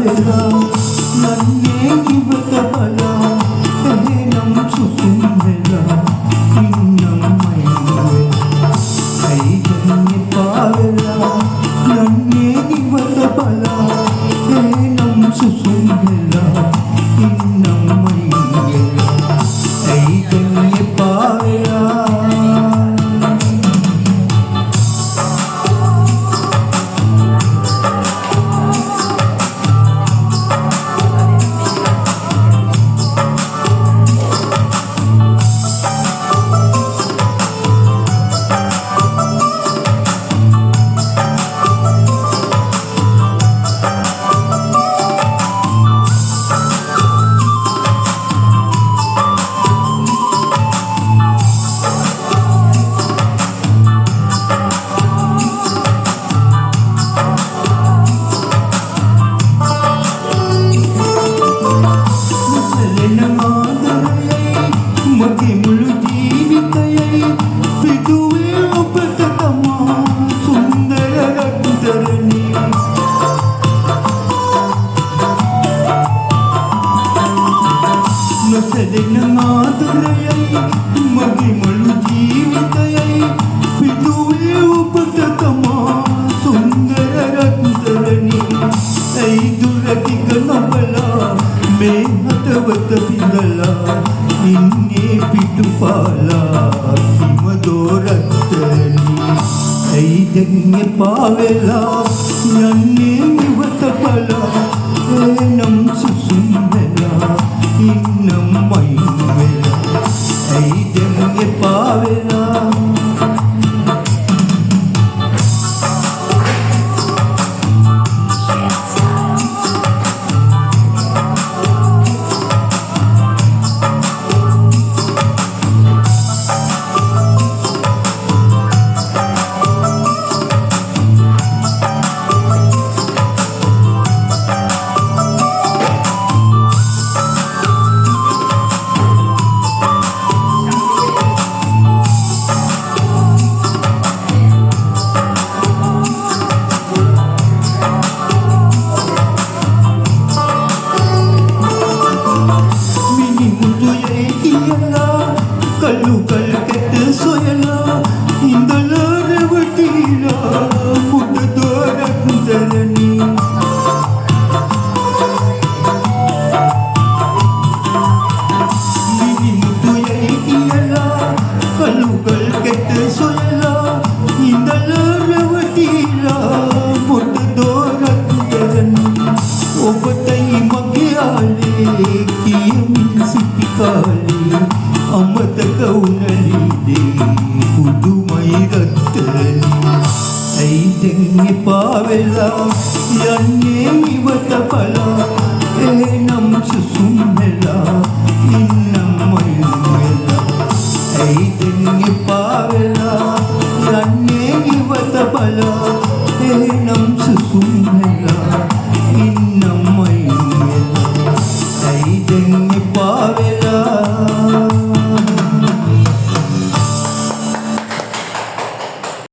වෙලා යන්නේ ඉවත බලා එහෙනම් සුසුම් වෙලා ඉන්නම් මයින්වේ ඇයි දැන් එපා වෙලා යන්නේ ඉවත බලා එහෙනම් සුසුම් වෙලා ඉන්නම් මයින්වේ ඇයි දැන් එපා වෙලා නොසැලෙන ආදරයයි මගේ මුළු ජීවිතයයි පිදුවේ ඔබට තමා සුන්දර රත්තරනි ඇයි දුරදිග නොබලා මේ හදවත පිඳලා ඉන්නේ පිටුපාලා හිමදෝ රත්තරනි ඇයි දැන් එපා වෙලා යන්නේ ඉවත බලා එනම් සුසුම් වෙලා ඉන්නම් මයින් වෙලා ඇයි දැන් එපා වෙලා කල්ලු කල් කෙට සොයලා ඉඳලා රැවටිලා මුඩ දොරක් දරනි මිනි මුදුයේ කියලා කල්ලු කල් කෙට සොයලා ඉඳලා රැවටිලා මුඩ දොරක් දරනි ඔබටයි මගේ ආලේ කියමින් සිටි කාලේ අමතක වුණලිදේ පුදුමයි රත්තරනි ඇයි දැන් එපා වෙලා යන්නේ ඉවත බලා එහෙනම් සුසුම් වෙලා ඉන්නම් මයින් වෙලා ඇයි දැන් එපා වෙලා